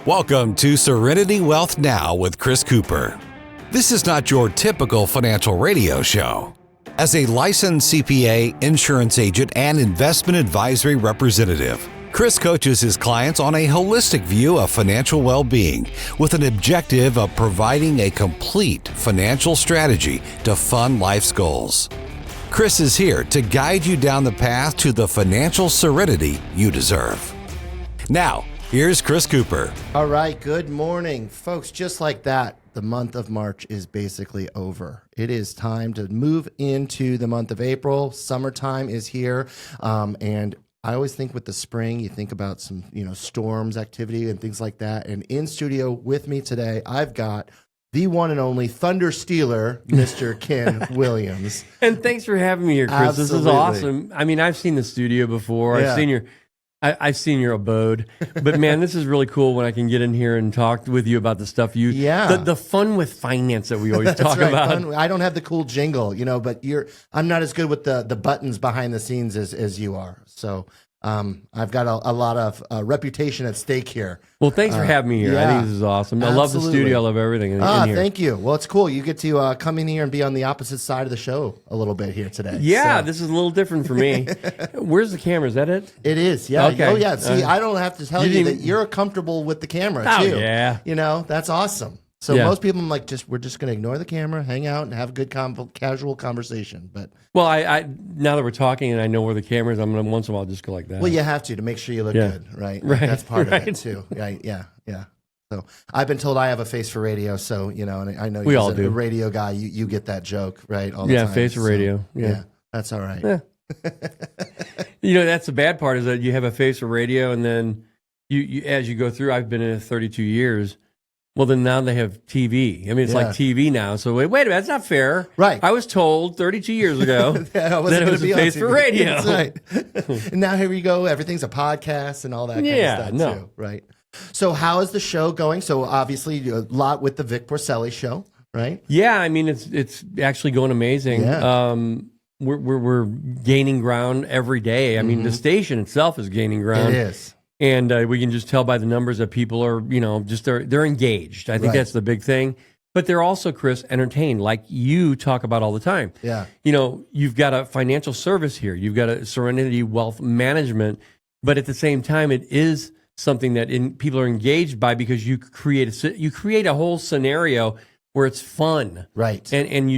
Welcome to Serenity Wealth Now with Chris Cooper. This is not your typical financial radio show. As a licensed CPA, insurance agent, and investment advisory representative, Chris coaches his clients on a holistic view of financial well-being with an objective of providing a complete financial strategy to fund life's goals. Chris is here to guide you down the path to the financial serenity you deserve. Now, here's Chris Cooper. All right, good morning, folks. Just like that, the month of March is basically over. It is time to move into the month of April. Summertime is here, and I always think with the spring, you think about some, storms activity and things like that. And in studio with me today, I've got the one and only Thunder Stealer, Mr. Ken Williams. And thanks for having me here, Chris. Absolutely. This is awesome. I mean, I've seen the studio before. Yeah. I've seen your abode, but man, this is really cool when I can get in here and talk with you about the stuff the fun with finance that we always talk about. Fun. I don't have the cool jingle, but I'm not as good with the buttons behind the scenes as you are. So I've got a lot of reputation at stake here. Well, thanks for having me here. Yeah, I think this is awesome. I love the studio. I love everything in here. Thank you. Well, it's cool. You get to come in here and be on the opposite side of the show a little bit here today. Yeah, so. This is a little different for me. Where's the camera? Is that it? It is, yeah. Okay. Oh, yeah. See, I don't have to tell you that you're comfortable with the camera, too. Yeah. That's awesome. So most people, I'm like, we're just going to ignore the camera, hang out, and have a good casual conversation. But I now that we're talking and I know where the camera is, I'm going to once in a while just go like that. Well, you have to make sure you look good, right? Right. That's part of it, too. Right, yeah. So I've been told I have a face for radio, so, and I know we you're all do. A radio guy. You get that joke, right, all the time. Yeah, face for radio. Yeah, that's all right. Yeah. That's the bad part is that you have a face for radio, and then you as you go through, I've been in it 32 years. Well, then now they have TV. I mean, it's like TV now. So wait a minute, that's not fair. Right. I was told 32 years ago that it was a face for radio. That's right. And now here we go. Everything's a podcast and all that kind of stuff too. Right. So how is the show going? So obviously a lot with the Vic Porcelli show, right? Yeah, I mean it's actually going amazing. Yeah. We're gaining ground every day. I mean, the station itself is gaining ground. It is. And we can just tell by the numbers that people are, they're engaged. I think that's the big thing. But they're also, Chris, entertained, like you talk about all the time. Yeah. You've got a financial service here. You've got a Serenity Wealth Management. But at the same time, it is something that people are engaged by because you create a whole scenario where it's fun. Right. And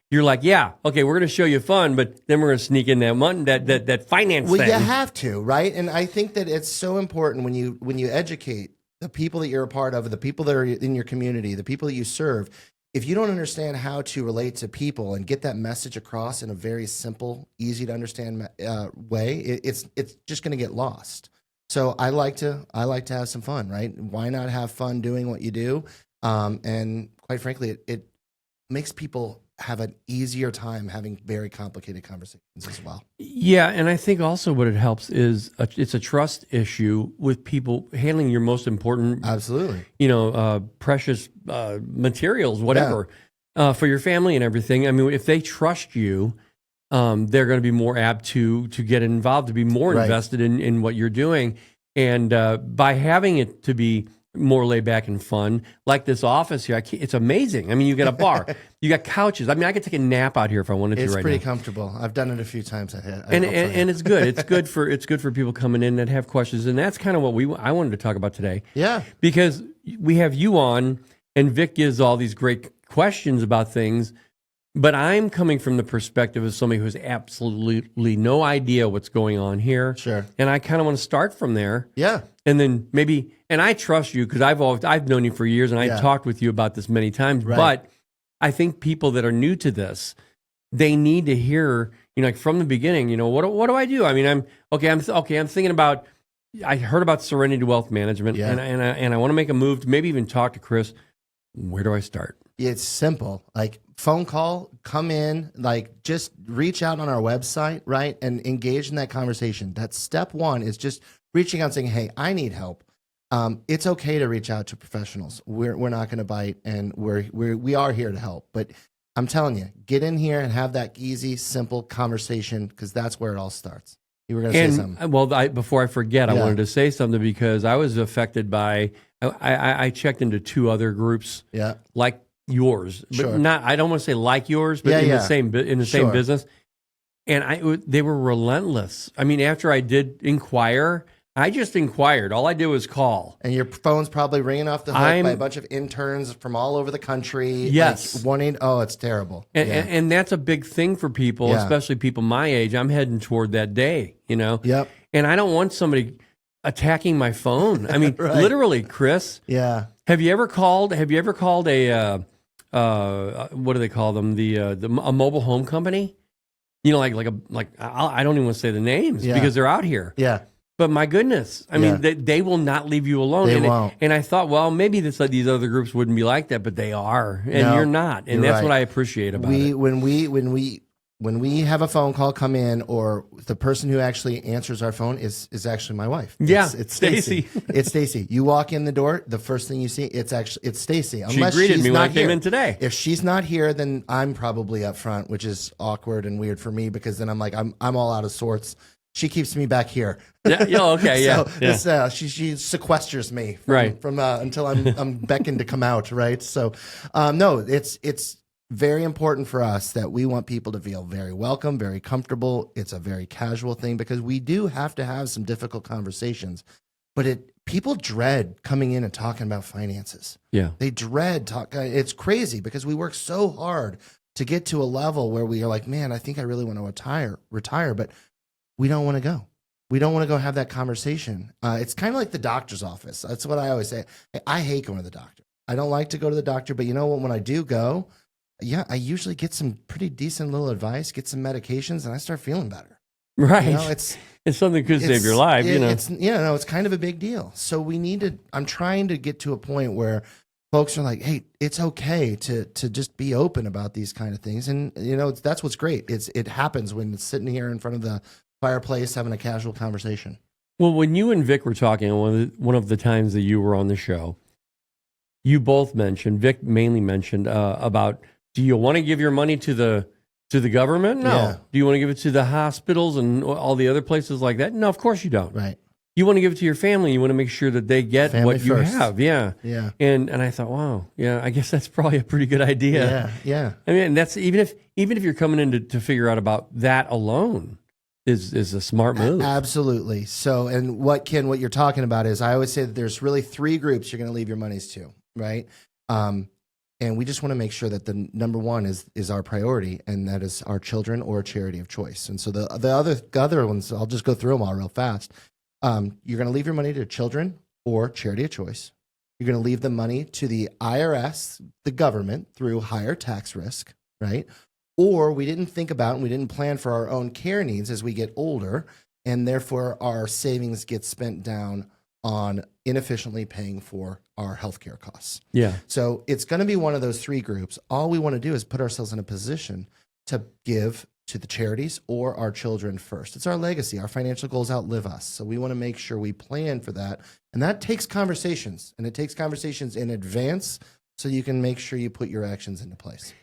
you're like, yeah, okay, we're going to show you fun, but then we're going to sneak in that finance thing. Well, you have to, right? And I think that it's so important when you educate the people that you're a part of, the people that are in your community, the people that you serve. If you don't understand how to relate to people and get that message across in a very simple, easy to understand way, it's just going to get lost. So I like to have some fun, right? Why not have fun doing what you do? And quite frankly, it makes people have an easier time having very complicated conversations as well. Yeah, and I think also what it helps is it's a trust issue with people handling your most important, absolutely, precious materials, whatever, for your family and everything. I mean, if they trust you, they're going to be more apt to get involved, to be more invested in what you're doing, and by having it to be more laid back and fun, like this office here. It's amazing. I mean, you got a bar, you got couches. I mean, I could take a nap out here if I wanted to. It's right pretty now. Comfortable. I've done it a few times. And it's good. It's good for people coming in that have questions, and that's kind of what I wanted to talk about today. Yeah, because we have you on, and Vic gives all these great questions about things. But I'm coming from the perspective of somebody who has absolutely no idea what's going on here. Sure. And I kind of want to start from there. Yeah. And then and I trust you because I've known you for years and I've talked with you about this many times. Right. But I think people that are new to this, they need to hear, like from the beginning, what do I do? I mean, I'm thinking about, I heard about Serenity Wealth Management and I want to make a move to maybe even talk to Chris. Where do I start? It's simple. Like phone call, come in, like just reach out on our website, right? And engage in that conversation. That's step one, is just reaching out and saying, hey, I need help. It's okay to reach out to professionals. We're not going to bite, and we are here to help. But I'm telling you, get in here and have that easy, simple conversation, because that's where it all starts. You were going to say something. Well, before I forget, I wanted to say something because I was affected by I checked into 2 other groups, like yours, but not. I don't want to say like yours, but in the same same business. And they were relentless. I mean, after I did inquire, I just inquired. All I did was call. And your phone's probably ringing off the hook by a bunch of interns from all over the country. Yes. Like wanting, it's terrible. And that's a big thing for people, especially people my age. I'm heading toward that day, Yep. And I don't want somebody attacking my phone. I mean, literally, Chris. Yeah. Have you ever called a, what do they call them? A mobile home company? I don't even want to say the names because they're out here. Yeah. But my goodness, I mean, they will not leave you alone. They won't. And I thought, well, maybe these other groups wouldn't be like that, but they are, and you're not, and that's what I appreciate about it. When we have a phone call come in, or the person who actually answers our phone is actually my wife. It's Stacy. It's Stacy. You walk in the door, the first thing you see, it's Stacy. She greeted me when I came in today. If she's not here, then I'm probably up front, which is awkward and weird for me because then I'm like I'm all out of sorts. She keeps me back here. Okay, she sequesters me from until I'm beckoned to come out. Right. So, no, it's very important for us that we want people to feel very welcome, very comfortable. It's a very casual thing because we do have to have some difficult conversations, but people dread coming in and talking about finances. Yeah. They dread it's crazy because we work so hard to get to a level where we are like, man, I think I really want to retire, but we don't want to go. We don't want to go have that conversation. It's kind of like the doctor's office. That's what I always say. I hate going to the doctor. I don't like to go to the doctor, but you know what? When I do go, I usually get some pretty decent little advice, get some medications, and I start feeling better. Right. It's something that could save your life, It's kind of a big deal. So I'm trying to get to a point where folks are like, hey, it's okay to just be open about these kind of things. And, that's what's great. It happens when it's sitting here in front of the fireplace having a casual conversation. Well, when you and Vic were talking one of the times that you were on the show, you both mentioned, Vic mainly mentioned about, do you want to give your money to the government? No. Yeah. Do you want to give it to the hospitals and all the other places like that? No, of course you don't. Right. You want to give it to your family. You want to make sure that they get family what you first. have. Yeah. Yeah. And I thought, wow, I guess that's probably a pretty good idea. Yeah. Yeah. I mean, that's even if you're coming in to figure out about that alone is a smart move. Absolutely. So, and what you're talking about is, I always say that there's really 3 groups you're going to leave your monies to, right? And we just want to make sure that the number one is our priority, and that is our children or charity of choice. And so the other ones, I'll just go through them all real fast. You're going to leave your money to children or charity of choice. You're going to leave the money to the IRS, the government, through higher tax risk, right? Or we didn't think about and we didn't plan for our own care needs as we get older, and therefore our savings get spent down on inefficiently paying for our healthcare costs. Yeah. So it's going to be one of those 3 groups. All we want to do is put ourselves in a position to give to the charities or our children first. It's our legacy. Our financial goals outlive us. So we want to make sure we plan for that. And that takes conversations, and it takes conversations in advance so you can make sure you put your actions into place.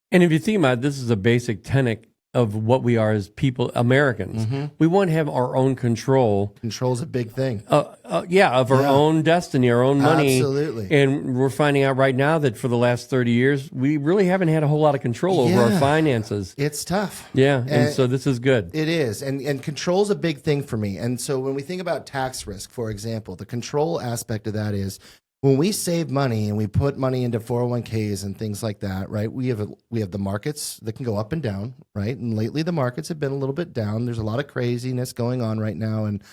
And if you think about it, this is a basic tenet of what we are as people, Americans. Mm-hmm. We want to have our own control. Control's a big thing. Of our own destiny, our own money. Absolutely. And we're finding out right now that for the last 30 years, we really haven't had a whole lot of control over our finances. It's tough. Yeah, and so this is good. It is. And control's a big thing for me. And so when we think about tax risk, for example, the control aspect of that is, when we save money and we put money into 401ks and things like that, right? We have the markets that can go up and down, right? And lately the markets have been a little bit down. There's a lot of craziness going on right now, and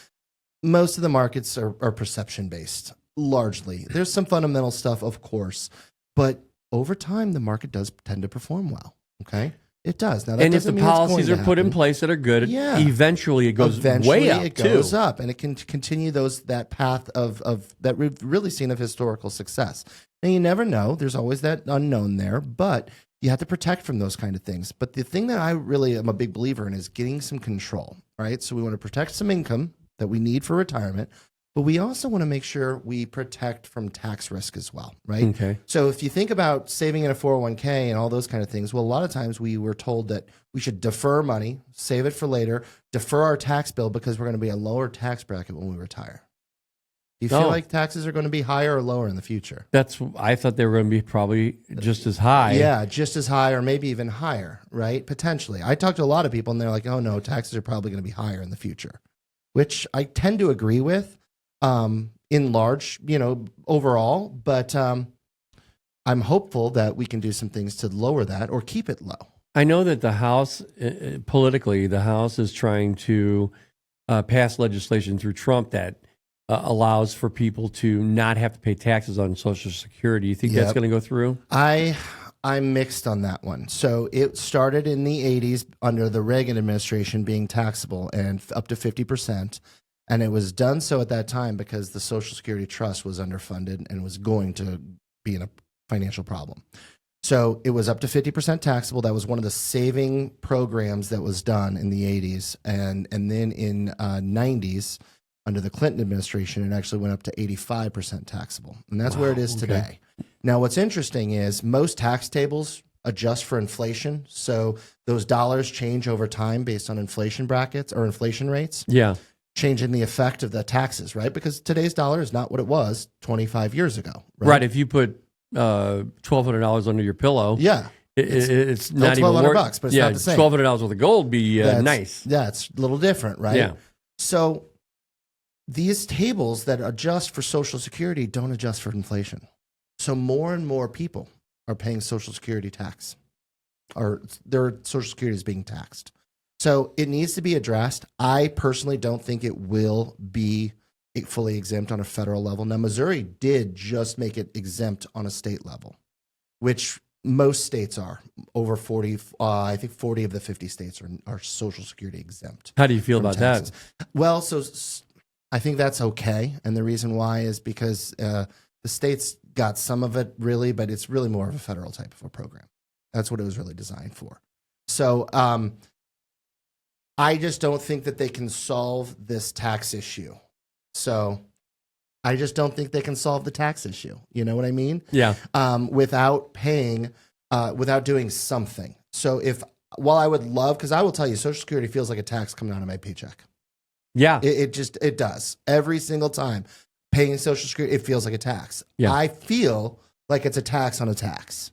most of the markets are perception based, largely. There's some fundamental stuff, of course, but over time the market does tend to perform well. Okay. It does. Now, that and if the policies are put in place that are good, eventually it goes way up. It goes up, and it can continue that path of that we've really seen of historical success. Now, you never know. There's always that unknown there, but you have to protect from those kind of things. But the thing that I really am a big believer in is getting some control, right? So we want to protect some income that we need for retirement, but we also want to make sure we protect from tax risk as well, right? Okay. So if you think about saving in a 401k and all those kind of things, well, a lot of times we were told that we should defer money, save it for later, defer our tax bill because we're going to be a lower tax bracket when we retire. Do you feel like taxes are going to be higher or lower in the future? I thought they were going to be probably just as high. Yeah, just as high or maybe even higher, right? Potentially. I talked to a lot of people and they're like, oh no, taxes are probably going to be higher in the future, which I tend to agree with in large, overall. But I'm hopeful that we can do some things to lower that or keep it low. I know that the House, politically, the House is trying to pass legislation through Trump that allows for people to not have to pay taxes on Social Security. You think that's going to go through? I'm mixed on that one. So it started in the 80s under the Reagan administration being taxable and up to 50%. And it was done so at that time because the Social Security Trust was underfunded and was going to be in a financial problem. So it was up to 50% taxable. That was one of the saving programs that was done in the 80s. And then in 90s, under the Clinton administration, it actually went up to 85% taxable. And that's where it is today. Now, what's interesting is most tax tables adjust for inflation. So those dollars change over time based on inflation brackets or inflation rates. Yeah. Changing the effect of the taxes, right? Because today's dollar is not what it was 25 years ago. Right. If you put $1,200 under your pillow, it's not even $1,200, but it's not the same. $1,200 worth of gold be nice. Yeah, it's a little different, right? Yeah. So these tables that adjust for Social Security don't adjust for inflation. So more and more people are paying Social Security tax, or their Social Security is being taxed. So it needs to be addressed. I personally don't think it will be fully exempt on a federal level. Now, Missouri did just make it exempt on a state level, which most states are. Over 40, I think 40 of the 50 states are Social Security exempt. How do you feel about taxes. that? Well, so I think that's okay. And the reason why is because the states got some of it really, but it's really more of a federal type of a program. That's what it was really designed for. So I just don't think that they can solve this tax issue. So I just don't think they can solve the tax issue. You know what I mean? Yeah. Without paying, without doing something. So while I would love, because I will tell you, Social Security feels like a tax coming out of my paycheck. Yeah. It does. Every single time paying Social Security, it feels like a tax. Yeah. I feel like it's a tax on a tax.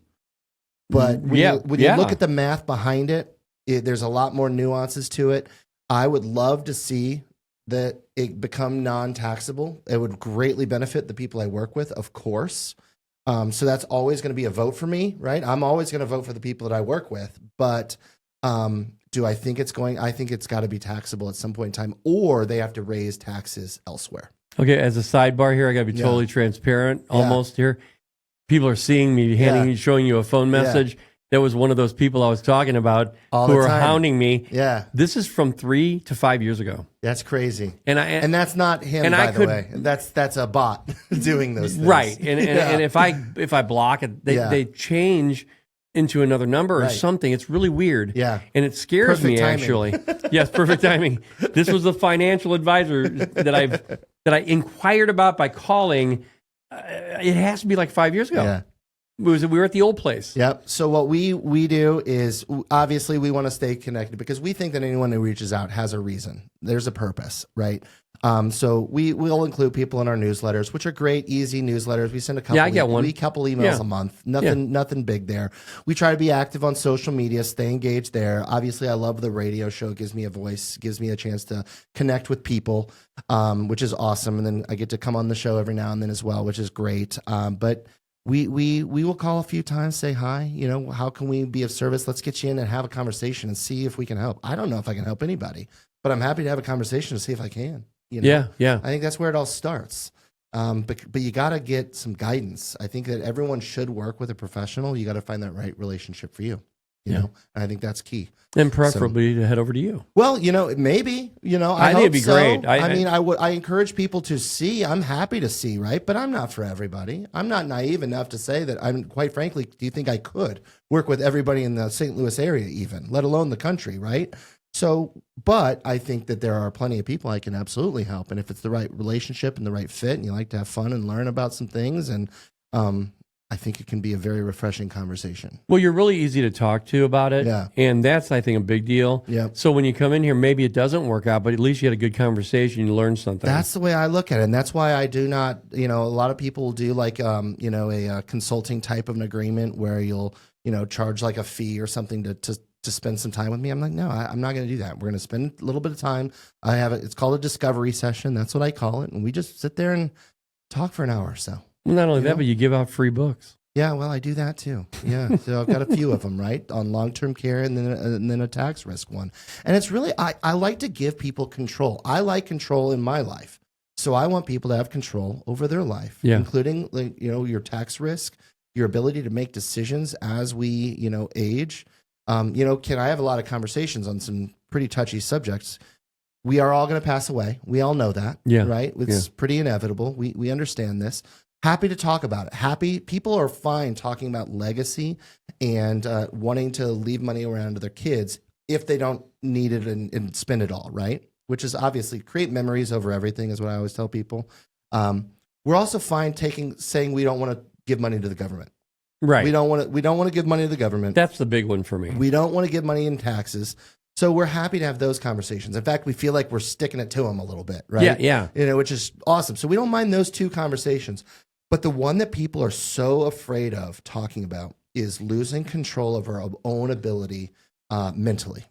But when you look at the math behind it, there's a lot more nuances to it. I would love to see that it become non-taxable. It would greatly benefit the people I work with, of course. So that's always going to be a vote for me, right? I'm always going to vote for the people that I work with. But do I think I think it's got to be taxable at some point in time, or they have to raise taxes elsewhere. Okay, as a sidebar here, I got to be totally transparent almost here. People are seeing me, showing you a phone message. There was one of those people I was talking about who are hounding me. Yeah. This is from 3 to 5 years ago. That's crazy. And that's not him, by the way. That's a bot doing those things. Right. And if I block it, they change into another number or something. It's really weird. Yeah. And it scares Perfect me, timing. actually. Yes, perfect timing. This was the financial advisor that I inquired about by calling. It has to be like 5 years ago. Yeah. We were at the old place. Yep. So what we do is, obviously we want to stay connected because we think that anyone who reaches out has a reason. There's a purpose, right? So we'll include people in our newsletters, which are great, easy newsletters. We send a couple. I get one. Couple emails a month. Nothing big there. We try to be active on social media, stay engaged there. Obviously, I love the radio show. It gives me a voice, gives me a chance to connect with people, which is awesome. And then I get to come on the show every now and then as well, which is great. But we will call a few times, say hi. How can we be of service? Let's get you in and have a conversation and see if we can help. I don't know if I can help anybody, but I'm happy to have a conversation to see if I can. Yeah. I think that's where it all starts. But you got to get some guidance. I think that everyone should work with a professional. You got to find that right relationship for you. You know, and I think that's key. And preferably to head over to you. Well, maybe, I think it'd be great. I encourage people to see. I'm happy to see, right? But I'm not for everybody. I'm not naive enough to say that quite frankly, do you think I could work with everybody in the St. Louis area even, let alone the country, right? So, but I think that there are plenty of people I can absolutely help. And if it's the right relationship and the right fit and you like to have fun and learn about some things, and I think it can be a very refreshing conversation. Well, you're really easy to talk to about it. Yeah. And that's, I think, a big deal. Yeah. So when you come in here, maybe it doesn't work out, but at least you had a good conversation. You learned something. That's the way I look at it. And that's why I do not, a lot of people do like, a consulting type of an agreement where you'll, charge like a fee or something to spend some time with me. I'm like, no, I'm not going to do that. We're going to spend a little bit of time. It's called a discovery session. That's what I call it. And we just sit there and talk for an hour or so. Well, not only that, but you give out free books. Yeah, well, I do that too. Yeah, so I've got a few of them, right, on long-term care and then a tax risk one. And it's really, I like to give people control. I like control in my life. So I want people to have control over their life, including, your tax risk, your ability to make decisions as we, age. I have a lot of conversations on some pretty touchy subjects. We are all going to pass away. We all know that, right? It's pretty inevitable. We understand this. Happy to talk about it. People are fine talking about legacy and wanting to leave money around to their kids if they don't need it and spend it all, right? Which is obviously create memories over everything is what I always tell people. We're also fine saying we don't want to give money to the government. Right. We don't want to give money to the government. That's the big one for me. We don't want to give money in taxes. So we're happy to have those conversations. In fact, we feel like we're sticking it to them a little bit, right? Yeah. Which is awesome. So we don't mind those two conversations. But the one that people are so afraid of talking about is losing control of our own ability mentally,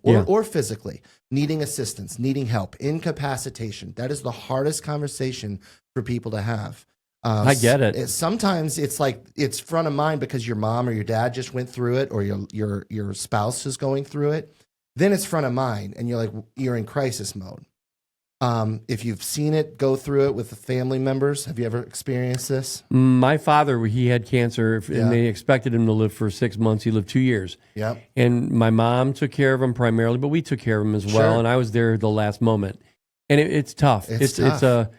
or physically, needing assistance, needing help, incapacitation. That is the hardest conversation for people to have. I get it. Sometimes it's like it's front of mind because your mom or your dad just went through it, or your spouse is going through it. Then it's front of mind, and you're in crisis mode. If you've seen it, go through it with the family members. Have you ever experienced this? My father, he had cancer, and they expected him to live for 6 months. He lived 2 years. Yep. And my mom took care of him primarily, but we took care of him as well. Sure. And I was there the last moment. And it's tough. It's tough.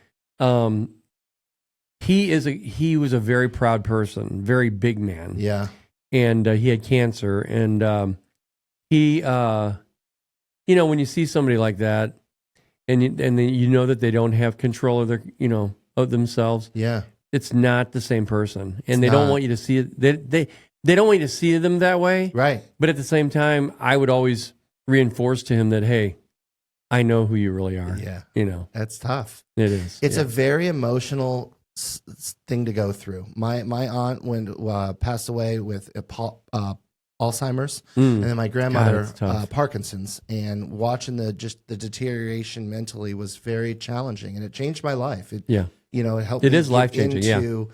He was a very proud person, very big man. Yeah. And he had cancer. And when you see somebody like that, and then that they don't have control of their, of themselves. Yeah. It's not the same person. And they don't want you to see it. They don't want you to see them that way. Right. But at the same time, I would always reinforce to him that, hey, I know who you really are. Yeah. That's tough. It is. It's a very emotional thing to go through. My aunt passed away with Alzheimer's, and then my grandmother Parkinson's, and watching the deterioration mentally was very challenging, and it changed my life. It helped. It is life changing. Into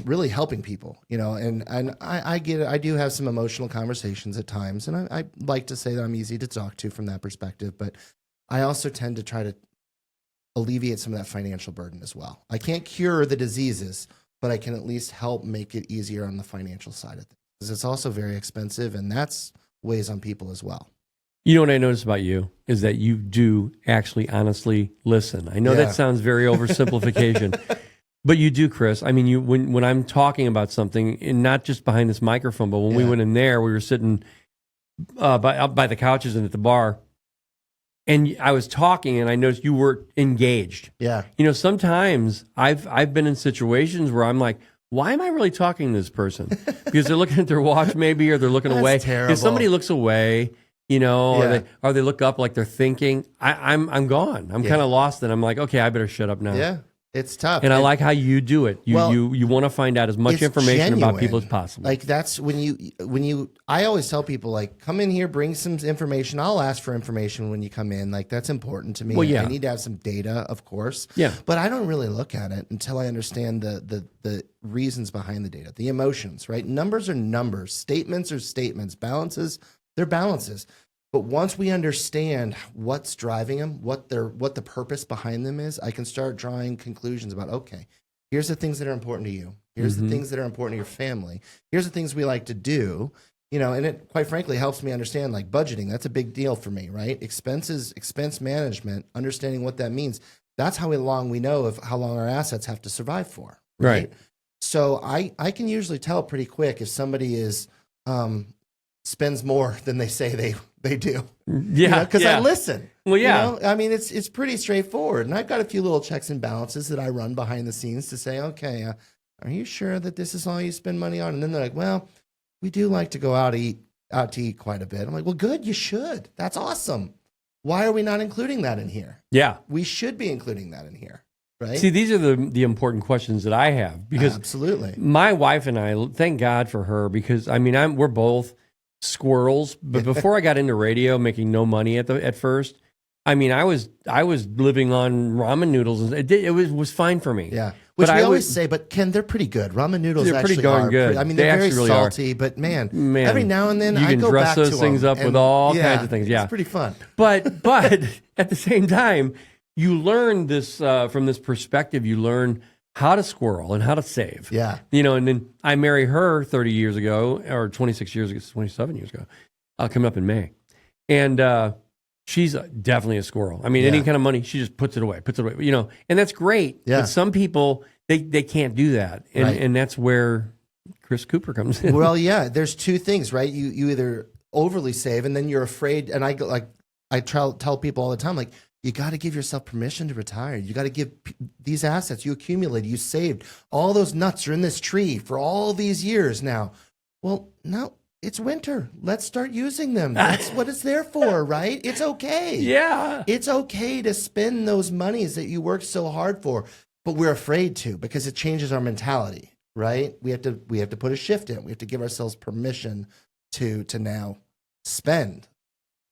really helping people, and I get it. I do have some emotional conversations at times, and I like to say that I'm easy to talk to from that perspective, but I also tend to try to alleviate some of that financial burden as well. I can't cure the diseases, but I can at least help make it easier on the financial side of things. Because it's also very expensive, and that's weighs on people as well. You know what I noticed about you is that you do actually honestly listen. I know that sounds very oversimplification, but you do, Chris. I mean, when I'm talking about something, and not just behind this microphone, but when we went in there, we were sitting out by the couches and at the bar, and I was talking, and I noticed you were engaged. Yeah. Sometimes I've been in situations where I'm like, why am I really talking to this person? Because they're looking at their watch maybe, or they're looking away. Terrible. If somebody looks away, or they look up like they're thinking, I'm gone. I'm kind of lost, and I'm like, okay, I better shut up now. Yeah, it's tough. And I like how you do it. You want to find out as much information about people as possible. Like that's when you. I always tell people, like, come in here, bring some information. I'll ask for information when you come in. Like, that's important to me. Well, yeah. I need to have some data, of course. Yeah. But I don't really look at it until I understand the reasons behind the data, the emotions. Right? Numbers are numbers. Statements are statements. Balances, they're balances. But once we understand what's driving them, what the purpose behind them is, I can start drawing conclusions about, okay, here's the things that are important to you. Here's the things that are important to your family. Here's the things we like to do. And it quite frankly helps me understand, like, budgeting. That's a big deal for me, right? Expense management, understanding what that means. That's how long we know of how long our assets have to survive for. Right. So I can usually tell pretty quick if somebody is spends more than they say they do. Yeah. Because I listen. Well, yeah. I mean, it's pretty straightforward. And I've got a few little checks and balances that I run behind the scenes to say, okay, are you sure that this is all you spend money on? And then they're like, well, we do like to go out to eat quite a bit. I'm like, well, good, you should. That's awesome. Why are we not including that in here? Yeah. We should be including that in here, right? See, these are the important questions that I have, because absolutely, my wife and I, thank God for her, because I mean, we're both squirrels. But before I got into radio, making no money at first, I mean, I was living on ramen noodles. It was fine for me. Yeah. Which but we always say, but Ken, they're pretty good. Ramen noodles they're actually pretty darn are good. I mean, they they're very really salty, are. but man, every now and then you I can go dress back those to things them, up with all yeah, kinds of things. Yeah, it's pretty fun. But at the same time, you learn this from this perspective. You learn how to squirrel and how to save. Yeah. And then I married her 30 years ago, or 26 years ago, 27 years ago, coming up in May. And she's definitely a squirrel. I mean, any kind of money, she just puts it away, and that's great. Yeah. But some people, they can't do that. And that's where Chris Cooper comes in. Well, yeah, there's two things, right? You either overly save and then you're afraid. And I tell people all the time, like, you got to give yourself permission to retire. You got to give these assets you accumulated, you saved. All those nuts are in this tree for all these years now. Well, no, it's winter. Let's start using them. That's what it's there for, right? It's okay. Yeah. It's okay to spend those monies that you worked so hard for, but we're afraid to because it changes our mentality, right? We have to put a shift in. We have to give ourselves permission to now spend,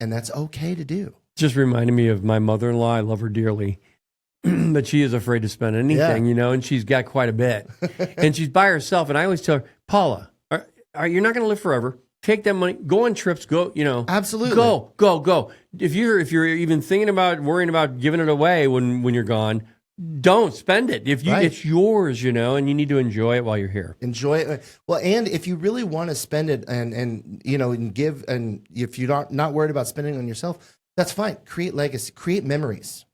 and that's okay to do. Just reminded me of my mother-in-law. I love her dearly, but she is afraid to spend anything, and she's got quite a bit. And she's by herself, and I always tell her, Paula, you're not going to live forever. Take that money, go on trips, go, Absolutely. Go. If you're even thinking about, worrying about giving it away when you're gone, don't spend it. It's yours, and you need to enjoy it while you're here. Enjoy it. Well, and if you really want to spend it and give, and if you're not worried about spending it on yourself, that's fine. Create legacy, create memories.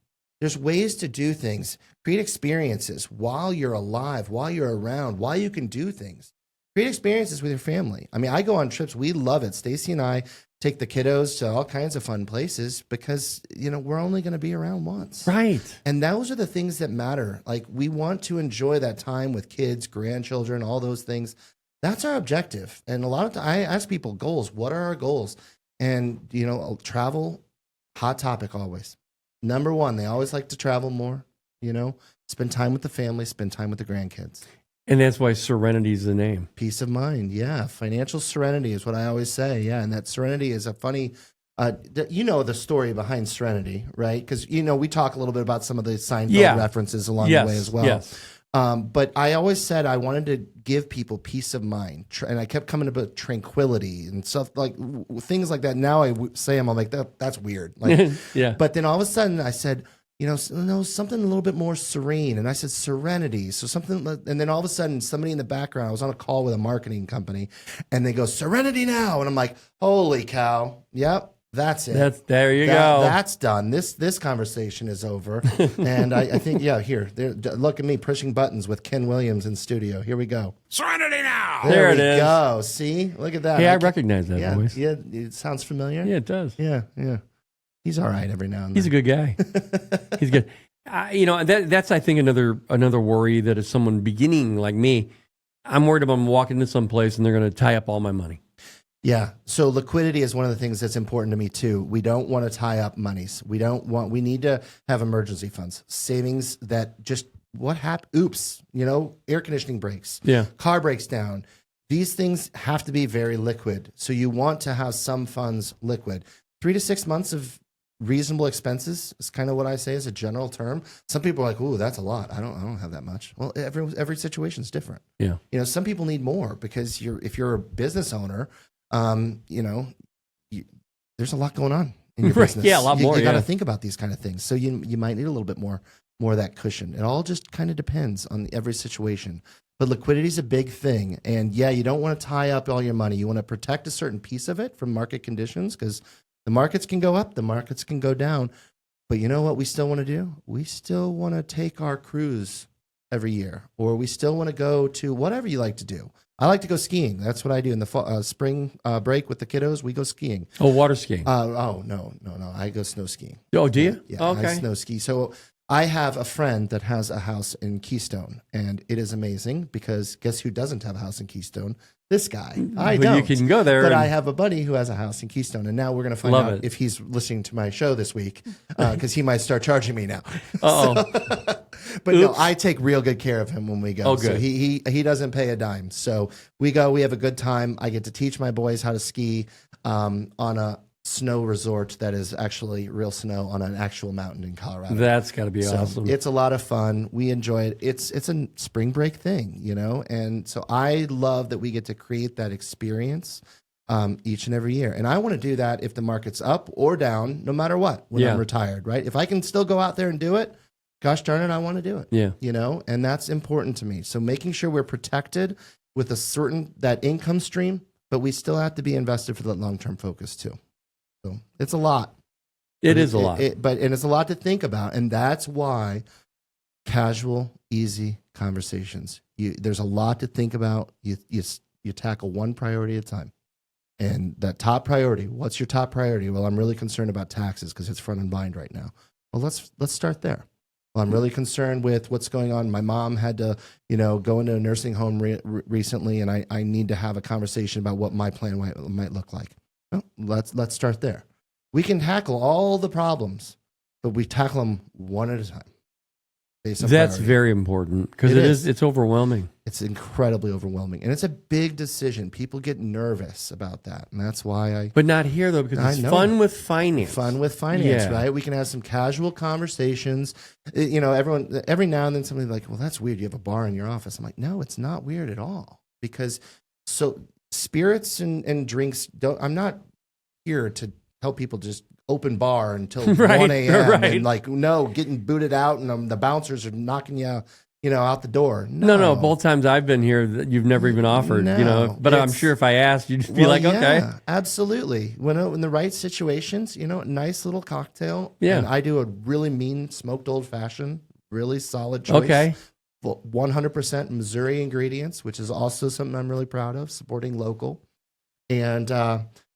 There's ways to do things. Create experiences while you're alive, while you're around, while you can do things. Create experiences with your family. I mean, I go on trips. We love it. Stacy and I take the kiddos to all kinds of fun places because, we're only going to be around once. Right. And those are the things that matter. Like, we want to enjoy that time with kids, grandchildren, all those things. That's our objective. And a lot of times I ask people goals. What are our goals? And, travel, hot topic always. Number one, they always like to travel more, spend time with the family, spend time with the grandkids. And that's why Serenity is the name. Peace of mind, yeah. Financial serenity is what I always say, yeah. And that serenity is a funny, the story behind Serenity, right? Because, we talk a little bit about some of the Seinfeld references along the way as well. Yes. But I always said I wanted to give people peace of mind, and I kept coming about tranquility and stuff like things like that. Now I say them, I'm like, that's weird. Like, yeah. But then all of a sudden I said, something a little bit more serene, and I said serenity. So something, and then all of a sudden somebody in the background, I was on a call with a marketing company, and they go, Serenity now, and I'm like, holy cow, yep. That's it. There you go. That's done. This conversation is over. And I think, here, look at me pushing buttons with Ken Williams in studio. Here we go. Serenity now. There it we is. go. See? Look at that. Hey, I recognize that voice. Yeah, it sounds familiar. Yeah, it does. Yeah. He's all right every now and then. He's a good guy. He's good. That's, I think, another worry that if someone beginning like me, I'm worried about walking into some place and they're going to tie up all my money. Yeah. So liquidity is one of the things that's important to me too. We don't want to tie up monies. We need to have emergency funds, savings that just what happened? Oops, air conditioning breaks. Yeah. Car breaks down. These things have to be very liquid. So you want to have some funds liquid. 3 to 6 months of reasonable expenses is kind of what I say as a general term. Some people are like, "Ooh, that's a lot. I don't have that much." Well, every situation is different. Yeah. Some people need more because if you're a business owner, there's a lot going on in your business. Yeah, a lot more. You got to think about these kind of things. So you might need a little bit more of that cushion. It all just kind of depends on every situation. But liquidity is a big thing. And you don't want to tie up all your money. You want to protect a certain piece of it from market conditions because the markets can go up, the markets can go down. But you know what we still want to do? We still want to take our cruise every year, or we still want to go to whatever you like to do. I like to go skiing. That's what I do in the fall, spring break with the kiddos. We go skiing. Oh, water skiing. No. I go snow skiing. Oh, do you? Yeah, okay. I snow ski. So I have a friend that has a house in Keystone, and it is amazing because guess who doesn't have a house in Keystone? This guy. I don't. You can go there. But I have a buddy who has a house in Keystone, and now we're going to find out if he's listening to my show this week because he might start charging me now. But no, I take real good care of him when we go. Oh, good. So he doesn't pay a dime. So we go, we have a good time. I get to teach my boys how to ski on a snow resort that is actually real snow on an actual mountain in Colorado. That's got to be awesome. It's a lot of fun. We enjoy it. It's a spring break thing, and so I love that we get to create that experience each and every year. And I want to do that if the market's up or down, no matter what, when I'm retired, right? If I can still go out there and do it, gosh darn it, I want to do it. Yeah. And that's important to me. So making sure we're protected with that income stream, but we still have to be invested for that long-term focus too. So it's a lot. It is a lot. And it's a lot to think about. And that's why casual, easy conversations. There's a lot to think about. You tackle one priority at a time. And that top priority, what's your top priority? Well, I'm really concerned about taxes because it's front and bind right now. Well, let's start there. Well, I'm really concerned with what's going on. My mom had to, go into a nursing home recently, and I need to have a conversation about what my plan might look like. Well, let's start there. We can tackle all the problems, but we tackle them one at a time. That's very important because it's overwhelming. It's incredibly overwhelming, and it's a big decision. People get nervous about that, and that's why But not here though, because it's fun with finance. Fun with finance, right? We can have some casual conversations. Everyone every now and then somebody's like, "Well, that's weird. You have a bar in your office." I'm like, "No, it's not weird at all." Because spirits and drinks don't. I'm not here to help people just open bar until 1 a.m. and getting booted out and the bouncers are knocking you out the door. No. Both times I've been here, you've never even offered. But I'm sure if I asked, you'd be okay. Absolutely. When in the right situations, nice little cocktail. Yeah. And I do a really mean smoked old fashioned, really solid choice. Okay. 100% Missouri ingredients, which is also something I'm really proud of, supporting local. And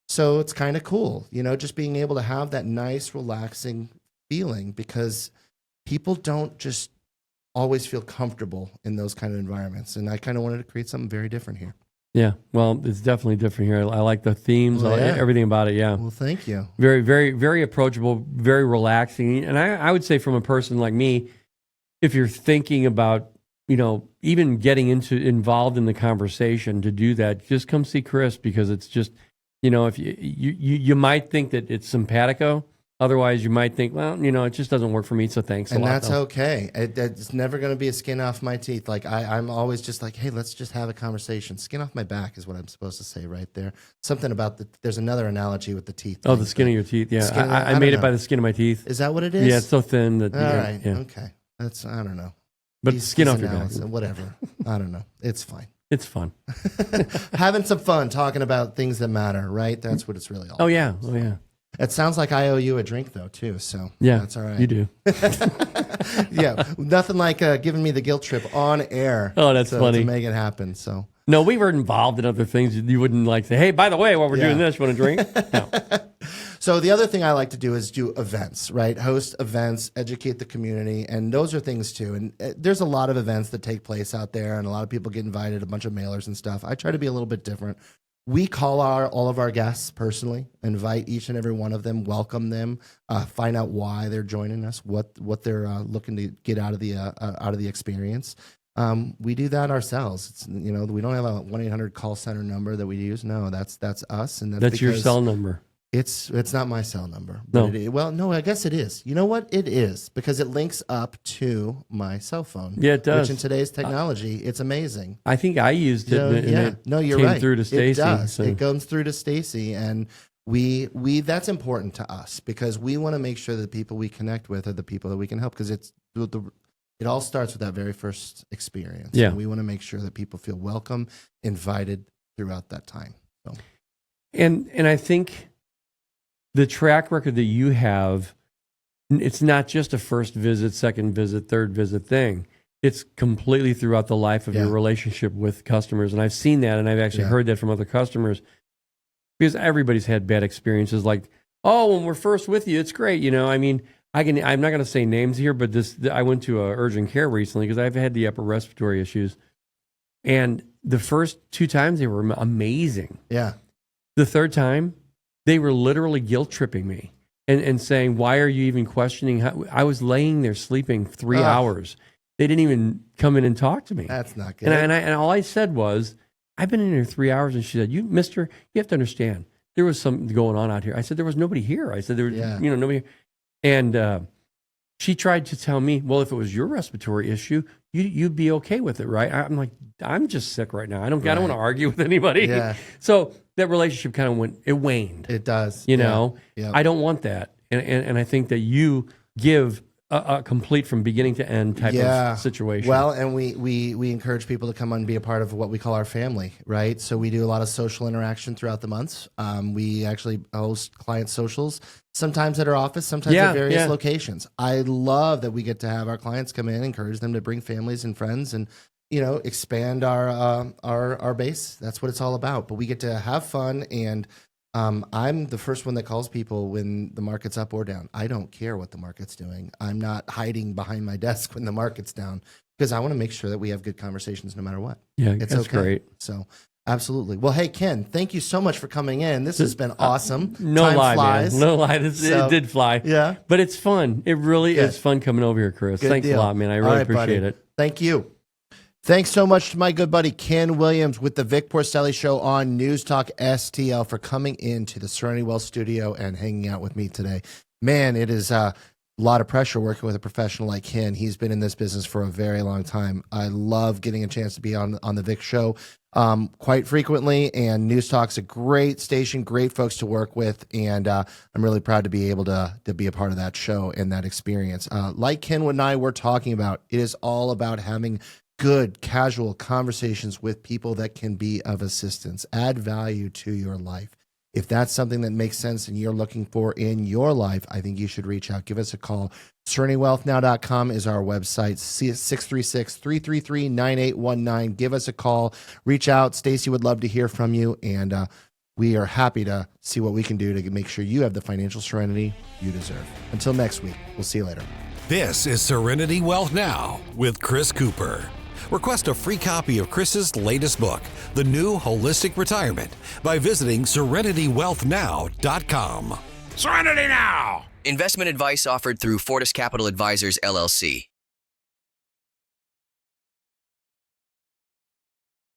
so it's kind of cool, just being able to have that nice, relaxing feeling because people don't just always feel comfortable in those kind of environments. And I kind of wanted to create something very different here. Yeah, well, it's definitely different here. I like the themes, I like everything about it, yeah. Well, thank you. Very, very, very approachable, very relaxing. And I would say from a person like me, if you're thinking about, even getting involved in the conversation to do that, just come see Chris because it's just, if you might think that it's simpatico. Otherwise, you might think, well, it just doesn't work for me, so thanks a lot. And that's okay. It's never going to be a skin off my teeth. Like, I'm always just like, hey, let's just have a conversation. Skin off my back is what I'm supposed to say right there. Something about there's another analogy with the teeth. Oh, the skin of your teeth, yeah. I made it by the skin of my teeth. Is that what it is? Yeah, it's so thin. That, all right, okay. I don't know. But skin off your back. Whatever. I don't know. It's fine. It's fun. Having some fun talking about things that matter, right? That's what it's really all about. Oh, yeah. Oh, yeah. It sounds like I owe you a drink, though, too. So yeah, that's all right. You do. Yeah, nothing like giving me the guilt trip on air. Oh, that's funny. To make it happen. So no, we were involved in other things. You wouldn't like say, hey, by the way, while we're doing this, you want a drink? No. So the other thing I like to do is do events, right? Host events, educate the community, and those are things too. And there's a lot of events that take place out there, and a lot of people get invited, a bunch of mailers and stuff. I try to be a little bit different. We call all of our guests personally, invite each and every one of them, welcome them, find out why they're joining us, what they're looking to get out of the experience. We do that ourselves. It's, we don't have a 1-800 call center number that we use. No, that's us, and that's your cell number. It's not my cell number. No. No, I guess it is. You know what? It is because it links up to my cell phone. Yeah, it does. Which in today's technology, it's amazing. I think I used it. No, you're came right. Through to Stacy. It does. So. It goes through to Stacy, and we that's important to us because we want to make sure that the people we connect with are the people that we can help because it all starts with that very first experience. Yeah. And we want to make sure that people feel welcome, invited throughout that time. So. And I think the track record that you have, it's not just a first visit, second visit, third visit thing. It's completely throughout the life of your relationship with customers. And I've seen that, and I've actually heard that from other customers because everybody's had bad experiences like, oh, when we're first with you, it's great. I mean, I'm not going to say names here, but I went to urgent care recently because I've had the upper respiratory issues. And the first 2 times they were amazing. Yeah. The third time, they were literally guilt tripping me and saying, why are you even questioning how I was laying there sleeping 3 hours. They didn't even come in and talk to me. That's not good. And all I said was, I've been in here 3 hours. And she said, mister, you have to understand, there was something going on out here. I said, there was nobody here. I said, there was nobody here. And she tried to tell me, well, if it was your respiratory issue, you'd be okay with it, right? I'm like, I'm just sick right now. I don't want to argue with anybody. Yeah. So that relationship kind of waned. It does. You know, Yeah. I don't want that. And I think that you give a complete from beginning to end type of situation. Well, and we encourage people to come and be a part of what we call our family, right? So we do a lot of social interaction throughout the months. We actually host client socials, sometimes at our office, sometimes at various locations. I love that we get to have our clients come in, encourage them to bring families and friends and, expand our base. That's what it's all about. But we get to have fun, and I'm the first one that calls people when the market's up or down. I don't care what the market's doing. I'm not hiding behind my desk when the market's down because I want to make sure that we have good conversations no matter what. Yeah, it's that's great. So absolutely. Well, hey, Ken, thank you so much for coming in. This has been awesome. No Time lie, flies. man. No lie. It did fly. Yeah. But it's fun. It really is fun coming over here, Chris. Good Thanks deal. a lot, man. I really appreciate it. Thank you. Thanks so much to my good buddy Ken Williams with the Vic Porcelli Show on News Talk STL for coming into the Serenity Wealth studio and hanging out with me today. Man, it is a lot of pressure working with a professional like Ken. He's been in this business for a very long time. I love getting a chance to be on the Vic Show quite frequently, and News Talk's a great station, great folks to work with, and I'm really proud to be able to be a part of that show and that experience. Like Ken and I were talking about, it is all about having good, casual conversations with people that can be of assistance, add value to your life. If that's something that makes sense and you're looking for in your life, I think you should reach out. Give us a call. SerenityWealthNow.com is our website, 636-333-9819. Give us a call. Reach out. Stacy would love to hear from you, and we are happy to see what we can do to make sure you have the financial serenity you deserve. Until next week, we'll see you later. This is Serenity Wealth Now with Chris Cooper. Request a free copy of Chris's latest book, The New Holistic Retirement, by visiting SerenityWealthNow.com. Serenity Now! Investment advice offered through Fortis Capital Advisors, LLC.